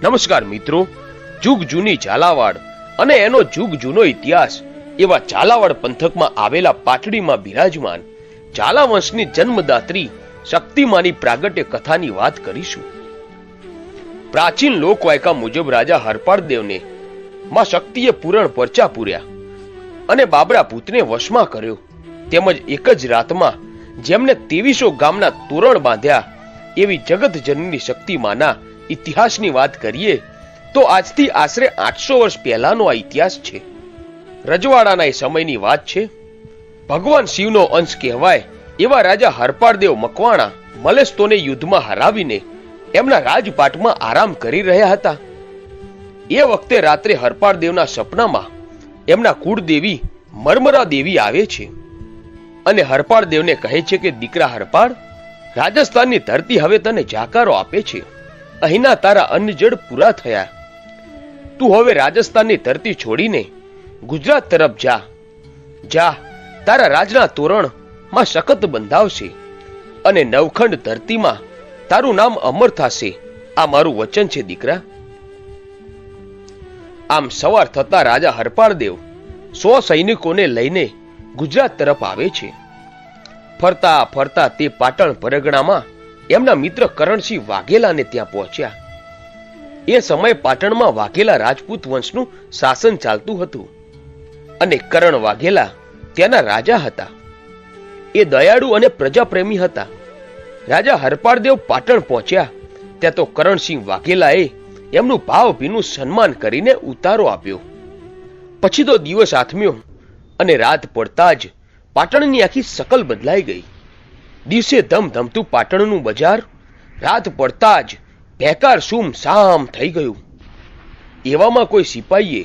નમસ્કાર મિત્રો, જુગ જૂની ઝાલાવાડ અને એનો જુગ જૂનો ઇતિહાસ એવા ઝાલાવાડ પંથકમાં આવેલા પાટડીમાં બિરાજમાન ઝાલા વંશની જન્મદાત્રી શક્તિમાની પ્રાગટ્ય કથાની વાત કરીશું. પ્રાચીન લોકવાયકા મુજબ રાજા હરપાળદેવને માં શક્તિએ પૂરણ પરચા પૂર્યા અને બાબરા ભૂતને વશમાં કર્યો. તેમજ એક જ રાતમાં જેમને 2300 ગામના તોરણ બાંધ્યા એવી જગત જનની શક્તિમાના ઇતિહાસની વાત કરીએ તો આજથી આશરે 800 વર્ષ પહેલાનો આ ઇતિહાસ છે. રજવાડાના એ સમયની વાત છે. ભગવાન શિવનો અંશ કહેવાય એવા રાજા હરપાળદેવ મકવાણા મલેસ્તોને યુદ્ધમાં હરાવીને એમના રાજપાટમાં આરામ કરી રહ્યા હતા. એ વખતે રાત્રે હરપાળદેવના સપનામાં એમના કુળદેવી મરમરા દેવી આવે છે અને હરપાળદેવને કહે છે કે દીકરા હરપાળ, રાજસ્થાનની ધરતી હવે તને જાકારો આપે છે. અહીંના તારા અન્ન જળ પૂરા થયા. તું હવે રાજસ્થાનની ધરતી છોડીને ગુજરાત તરફ જા. જા, તારા રાજના તોરણ માં સખત બંધાવશે અને નવખંડ ધરતીમાં તારું નામ અમર થશે. આ મારું વચન છે દીકરા. આમ સવાર થતા રાજા હરપાળદેવ 100 સૈનિકોને લઈને ગુજરાત તરફ આવે છે. ફરતા ફરતા તે પાટણ પરગણામાં એમના મિત્ર કરણસિંહ વાઘેલાને ત્યાં પહોંચ્યા. એ સમયે પાટણમાં વાઘેલા રાજપૂત વંશનું શાસન ચાલતું હતું અને કરણ વાઘેલા ત્યાંના રાજા હતા. એ દયાળુ અને પ્રજાપ્રેમી હતા. રાજા હરપાળદેવ પાટણ પહોંચ્યા ત્યાં તો કરણસિંહ વાઘેલાએ એમનું ભાવભીનું સન્માન કરીને ઉતારો આપ્યો. પછી તો દિવસ આથમ્યો અને રાત પડતા જ પાટણની આખી શકલ બદલાઈ ગઈ. દિવસે ધમધમતું પાટણનું બજાર રાત પડતા જ બેકાર સુમ સામ થઈ ગયું. એવામાં કોઈ સિપાહીએ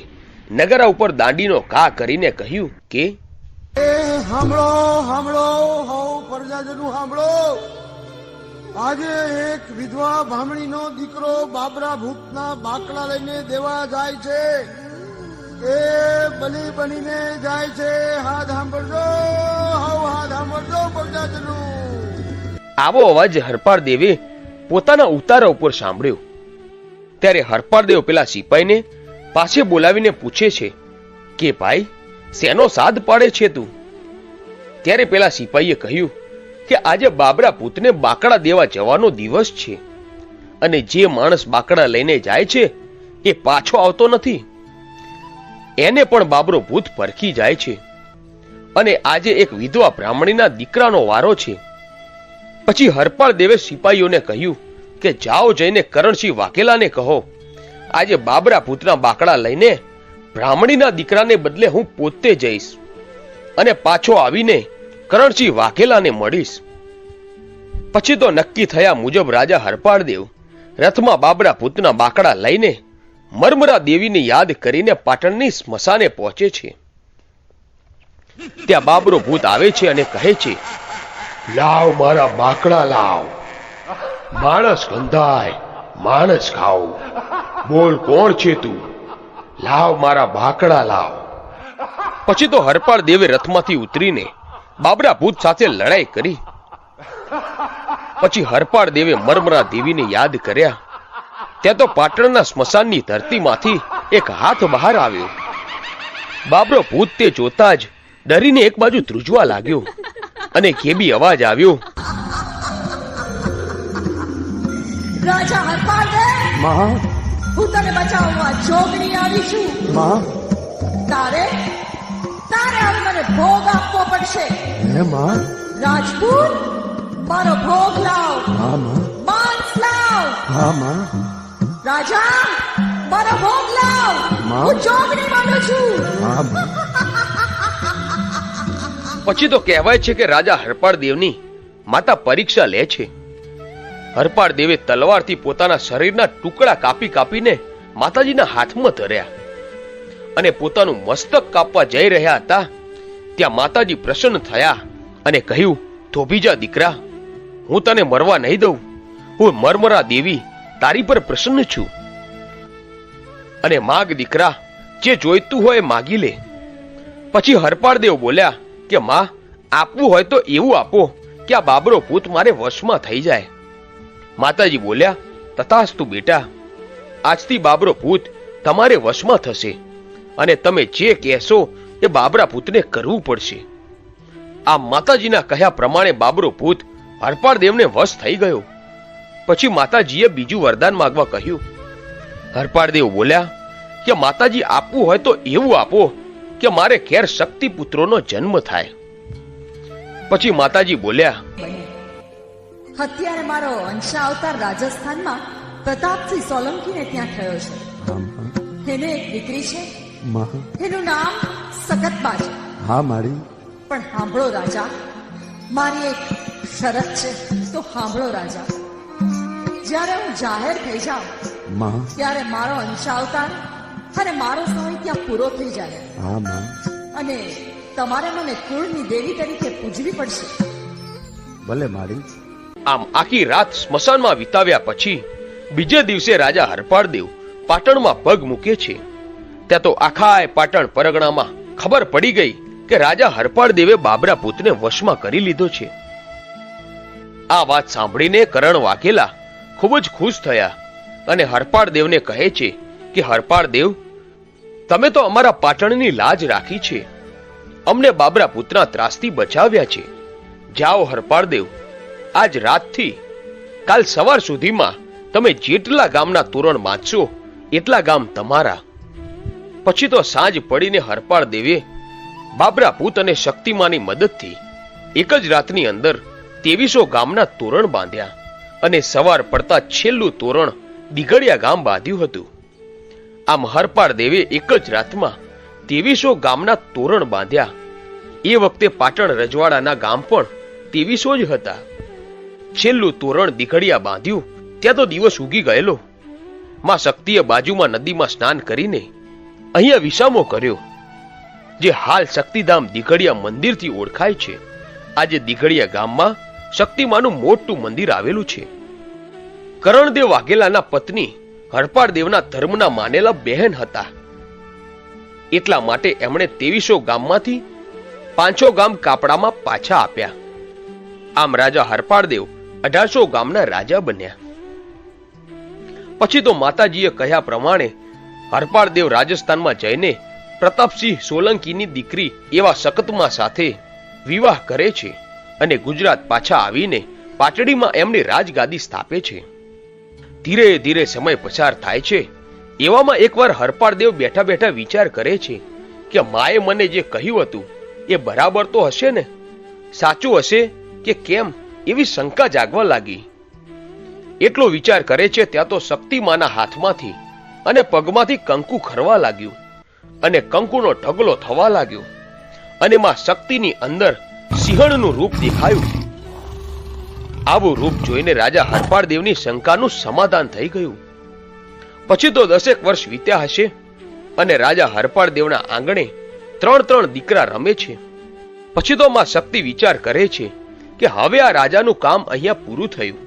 નગરા ઉપર દાંડીનો ઘા કરીને કહ્યું કે સાંભળો સાંભળો હો પ્રજાજનો સાંભળો. આજે એક વિધવા ભામણીનો દીકરો બાબરા ભૂતના બાકડા લઈને દેવા જાય છે. એ બલી બનીને જાય છે. હાથ સાંભળજો, હાથ સાંભળજો પ્રજાજનો. આવો અવાજ હરપાળદેવે પોતાના ઉતારા ઉપર સાંભળ્યો. ત્યારે હરપાળદેવ પેલા સિપાહીને પાસે બોલાવીને પૂછે છે કે ભાઈ, શેનો સાદ પાડે છે તું? ત્યારે પેલા સિપાહીએ કહ્યું કે આજે બાબરા ભૂતને બાકડા દેવા જવાનો દિવસ છે અને જે માણસ બાકડા લઈને જાય છે એ પાછો આવતો નથી. એને પણ બાબરો ભૂત પરખી જાય છે અને આજે એક વિધવા બ્રાહ્મણીના દીકરાનો વારો છે. પછી હરપાળદેવે સિપાહીઓને કહ્યું કે જાઓ, જઈને કરણસિંહ વાઘેલાને કહો આજે બાબરા ભૂતના બાકડા લઈને બ્રાહ્મણીના દીકરાને બદલે હું પોતે જઈશ અને પાછો આવીને કરણસિંહ વાઘેલાને મળીશ. પછી તો નક્કી થયા મુજબ રાજા હરપાળદેવ રથમાં બાબરા ભૂતના બાકડા લઈને મરમરા દેવીને યાદ કરીને પાટણની સ્મશાને પહોંચે છે. ત્યાં બાબરો ભૂત આવે છે અને કહે છે, લાવ મારા બાકડા લાવ. માણસ ગંધાય, માણસ ખાવ. બોલ, કોણ છે તું? લાવ મારા બાકડા લાવ. પછી તો હરપાળદેવે રથમાંથી ઉતરીને બાબરા ભૂત સાથે લડાઈ કરી. પછી હરપાળદેવે મરમરા દેવીને યાદ કર્યા. ત્યાં તો પાટણના સ્મશાનની ધરતીમાંથી એક હાથ બહાર આવ્યો. બાબરો ભૂત તે જોતા જ ડરીને એક બાજુ ધ્રુજવા લાગ્યો અને કેબી અવાજ આવ્યો, રાજા હરપાળદેવ, હું તને બચાવવા જોગણી આવી છું. તારે હવે મને ભોગ આપવો પડશે. રાજપૂત, મારો ભોગ લાવ. માંસ લાવ. રાજા, મારો ભોગ લાવ. હું જોગણી માંગુ છું. પછી તો કહેવાય છે કે રાજા હરપાળદેવની માતા પરીક્ષા લે છે. હરપાળદેવે તલવારથી પોતાના શરીરના ટુકડા કાપી કાપીને માતાજીના હાથમાં ધર્યા અને પોતાનું મસ્તક કાપવા જઈ રહ્યા હતા. ત્યાં માતાજી પ્રસન્ન થયા અને કહ્યું, થોભી જા દીકરા, હું તને મરવા નહીં દઉં. હું મરમરા દેવી તારી પર પ્રસન્ન છું અને માગ દીકરા, જે જોઈતું હોય માગી લે. પછી હરપાળદેવ બોલ્યા કે માં, આપવું હોય તો એવું આપો કે આ બાબરો ભૂત મારે વશમાં થઈ જાય. માતાજી બોલ્યા, તથાસ્તુ બેટા. આજથી બાબરો ભૂત તમારે વશમાં થશે અને તમે જે કહેશો એ બાબરા ભૂતને કરવું પડશે. આ માતાજીના કહ્યા પ્રમાણે બાબરો ભૂત હરપાળ દેવને વશ થઈ ગયો. પછી માતાજીએ બીજું વરદાન માંગવા કહ્યું. હરપાળ દેવ બોલ્યા કે માતાજી આપવું હોય તો એવું આપો કે મારે ઘેર શક્તિ પુત્રોનો જન્મ થાય. પછી માતાજી બોલ્યા, અત્યારે મારો અંશા અવતાર રાજસ્થાનમાં પ્રતાપસિંહ સોલંકીને ત્યાં થયો છે. હા માં. એને એક દીકરી છે, માં. એનું નામ સકતબા છે. હા મારી. પણ સાંભળો રાજા, મારી એક શરત છે, તો સાંભળો રાજા. જ્યારે હું જાહેર થઈ જાઉં માં. ત્યારે મારો અંશા અવતાર અને મારો સમય ત્યાં પૂરો થઈ જાય હા માં. અને તમારે મને કુળની દેવી તરીકે પૂજવી પડશે. ભલે મારી. આમ આખી રાત સ્મશાનમાં વિતાવ્યા પછી બીજે દિવસે રાજા હરપાળ દેવ પાટણમાં પગ મૂકે છે. ત્યાં તો આખા પાટણ પરગણામાં ખબર પડી ગઈ કે રાજા હરપાળ દેવે બાબરા ભૂતને વશમાં કરી લીધો છે. આ વાત સાંભળીને કરણ વાઘેલા ખૂબ જ ખુશ થયા અને હરપાળ દેવને કહે છે કે હરપાળ દેવ, તમે તો અમારા પાટણની લાજ રાખી છે, અમને બાબરા ભૂતના ત્રાસથી બચાવ્યા છે. જાઓ હરપાળ દેવ, આજ રાતથી કાલ સવાર સુધીમાં તમે જેટલા ગામના તોરણ બાંધશો એટલા ગામ તમારા. પછી તો સાંજ પડીને હરપાળ દેવે બાબરા ભૂત અને શક્તિમાની મદદથી એક જ રાતની અંદર 2300 ગામના તોરણ બાંધ્યા અને સવાર પડતા છેલ્લું તોરણ દીઘડિયા ગામ બાંધ્યું હતું. આમ હરપાળ દેવે એક જ રાતમાં 2300 ગામના તોરણ બાંધ્યા. એ વખતે પાટણ રજવાડાના ગામ પણ 2300 જ હતા. છેલ્લું તોરણ દીઘડિયા બાંધ્યું ત્યાં તો દિવસ ઉગી ગયેલો. માં શક્તિએ બાજુમાં નદીમાં સ્નાન કરીને અહીંયા વિસામો કર્યો, જે હાલ શક્તિધામ દીઘડિયા મંદિરથી ઓળખાય છે. આજે દીઘડિયા ગામમાં શક્તિમાનું મોટું મંદિર આવેલું છે. કરણદેવ વાઘેલાના પત્ની હરપાળ દેવના ધર્મના માનેલા બહેન હતા. એટલા માટે એમણે 2300 ગામમાંથી 500 ગામ કાપડામાં પાછા આપ્યા. આમ રાજા હરપાળ દેવ 1800 ગામના રાજા બન્યા. પછી તો માતાજીએ કહ્યા પ્રમાણે હરપાળ દેવ રાજસ્થાનમાં જઈને પ્રતાપસિંહ સોલંકીની દીકરી એવા સકતમા સાથે વિવાહ કરે છે અને ગુજરાત પાછા આવીને પાટડીમાં એમની રાજગાદી સ્થાપે છે. ધીરે ધીરે સમય પસાર થાય છે. એવામાં એકવાર હરપાળ દેવ બેઠા બેઠા વિચાર કરે છે કે માએ મને જે કહ્યું હતું એ બરાબર તો હશે ને, સાચું હશે કે કેમ, એવી શંકા જાગવા લાગી. એટલો વિચાર કરે છે ત્યાં તો શક્તિમાના હાથમાંથી અને પગમાંથી કંકુ ખરવા લાગ્યું અને કંકુનો ઢગલો થવા લાગ્યો અને માં શક્તિની અંદર સિંહણનું રૂપ દેખાયું. આવું રૂપ જોઈને રાજા હરપાળ દેવની શંકાનું સમાધાન થઈ ગયું. પછી તો 10 વર્ષ વીત્યા હશે અને રાજા હરપાળ દેવના આંગણે 3 દીકરા રમે છે. પછી તો માં શક્તિ વિચાર કરે છે કે હવે આ રાજાનું કામ અહીંયા પૂરું થયું,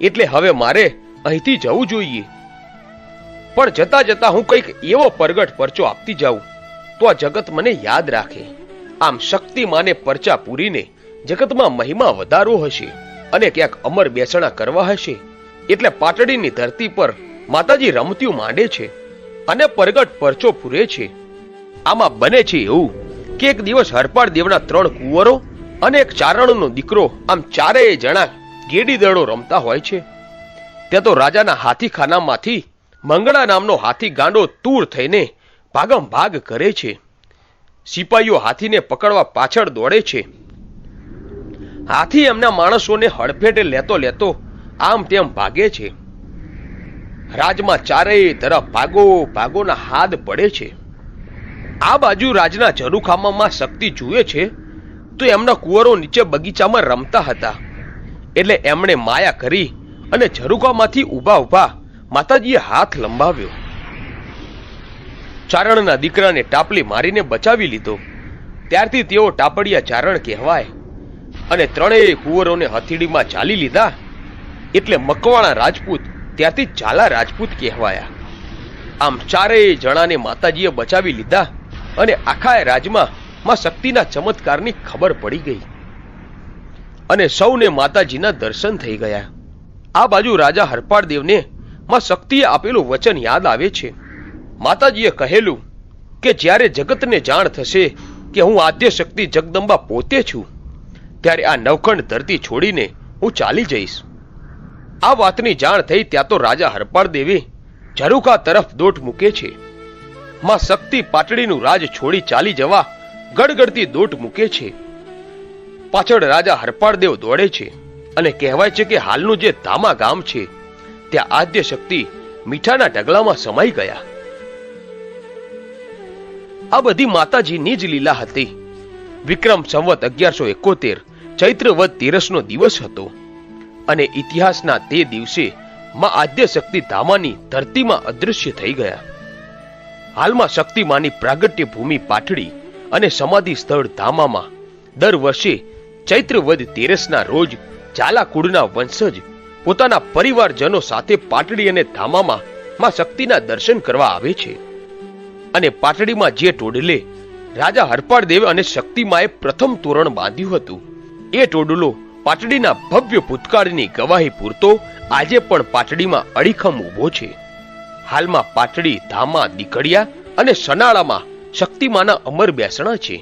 એટલે હવે મારે અહીંથી જવું જોઈએ. પણ જતા જતા હું કંઈક એવો પ્રગટ પરચો આપતી જાઉં તો આ જગત મને યાદ રાખે. આમ શક્તિ માને પરચા પૂરીને જગતમાં મહિમા વધારો હશે અને ક્યાંક અમર બેસણા કરવા હશે. એટલે પાટડીની ધરતી પર માતાજી રમતીઓ માંડે છે અને પ્રગટ પરચો પૂરે છે. આમાં બને છે એવું કે એક દિવસ હરપાળ દેવના 3 કુંવરો અને એક ચારણનો દીકરો, આમ ચારેય જણા ગેડી દડો રમતા હોય છે. ત્યાં તો રાજાના હાથીખાનામાંથી મંગળા નામનો હાથી ગાંડો તૂર થઈને ભાગમ ભાગ કરે છે. સિપાહીઓ હાથીને પકડવા પાછળ દોડે છે. હાથી એમના માણસોને હડફેટે લેતો લેતો આમ તેમ ભાગે છે. રાજમાં ચારેય તરફ ભાગો ભાગોના હાથ પડે છે. આ બાજુ રાજના ઝરૂખામાં શક્તિ જુએ છે તો એમના કુંવરો નીચે બગીચામાં રમતા હતા. એટલે એમણે માયા કરી અને ઝરૂખામાંથી ઊભા ઊભા માતાજીએ હાથ લંબાવ્યો. ચારણના દીકરાને ટાપલી મારીને બચાવી લીધો. ત્યારથી તેઓ ટાપડિયા ચારણ કહેવાય અને 3 કુંવરોને હથેળીમાં ચાલી લીધા એટલે મકવાણા રાજપૂત ત્યાંથી ઝાલા રાજપૂત કહેવાયા. આમ 4 જણાને માતાજીએ બચાવી લીધા અને આખા રાજમાં માં શક્તિના ચમત્કારની ખબર પડી ગઈ અને સૌને માતાજીના દર્શન થઈ ગયા. આ બાજુ રાજા હરપાળ દેવને માં શક્તિએ આપેલું વચન યાદ આવે છે. માતાજીએ કહેલું કે જ્યારે જગતને જાણ થશે કે હું આદ્ય શક્તિ જગદંબા પોતે છું, ત્યારે આ નવખંડ ધરતી છોડીને હું ચાલી જઈશ. આ વાતની જાણ થઈ ત્યાં તો રાજા હરપાળ દેવે ઝરૂખા તરફ દોટ મૂકે છે. માં શક્તિ પાટડીનું રાજ છોડી ચાલી જવા ગડગડતી દોટ મૂકે છે. પાછળ રાજા હરપાળદેવ દોડે છે અને કહેવાય છે કે હાલનું જે ધામા ગામ છે ત્યાં આદ્ય શક્તિ મીઠાના ઢગલામાં સમાઈ ગયા. આ બધી માતાજીની જ લીલા હતી. વિક્રમ સંવત 1171 ચૈત્ર વદ 13નો દિવસ હતો અને ઇતિહાસના તે દિવસે માં આદ્ય શક્તિ ધામાની ધરતીમાં અદૃશ્ય થઈ ગયા. હાલમાં શક્તિમાની પ્રાગટ્ય ભૂમિ પાટડી અને સમાધિ સ્થળ ધામામાં દર વર્ષે ચૈત્ર વદ 13ના રોજ ઝાલા કુળના વંશજ પોતાના પરિવારજનો સાથે પાટડી અને ધામામાં માં શક્તિના દર્શન કરવા આવે છે. અને પાટડીમાં જે ટોડલે રાજા હરપાળ દેવ અને શક્તિમાએ પ્રથમ તોરણ બાંધ્યું હતું, એ ટોડલો પાટડીના ભવ્ય ભૂતકાળની ગવાહી પૂરતો આજે પણ પાટડીમાં અડીખમ ઊભો છે. હાલમાં પાટડી, ધામા, દીકડિયા અને સનાળામાં શક્તિમાના અમર બેસણા છે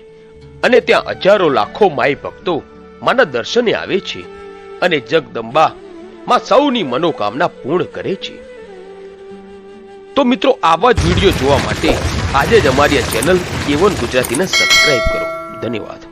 અને ત્યાં હજારો લાખો માઈ ભક્તો માના દર્શને આવે છે અને જગદંબા માં સૌની મનોકામના પૂર્ણ કરે છે. તો મિત્રો, આવા જ વિડીયો જોવા માટે આજે જ અમારી આ ચેનલ A1 ગુજરાતીને સબસ્ક્રાઇબ કરો. ધન્યવાદ.